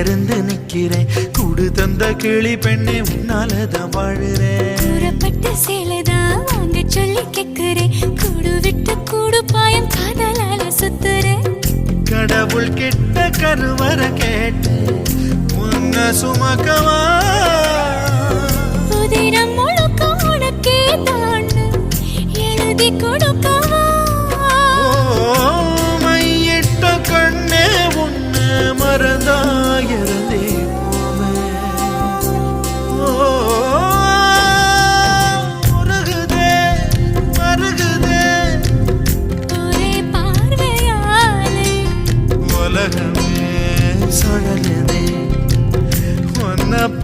இருந்து நிக்கிறேன். கூடு தந்த கிளி பெண்ணே உன்னாலதான் வாழுறேன். கூறப்பட்ட சேலைதான் வாங்க சொல்லி கேக்குறேன். கூடு விட்டு கூடு பாயம் காதலால சுத்துறேன். கடவுள் கிட்ட கருவற கேட்டு உன்ன சுமக்கவா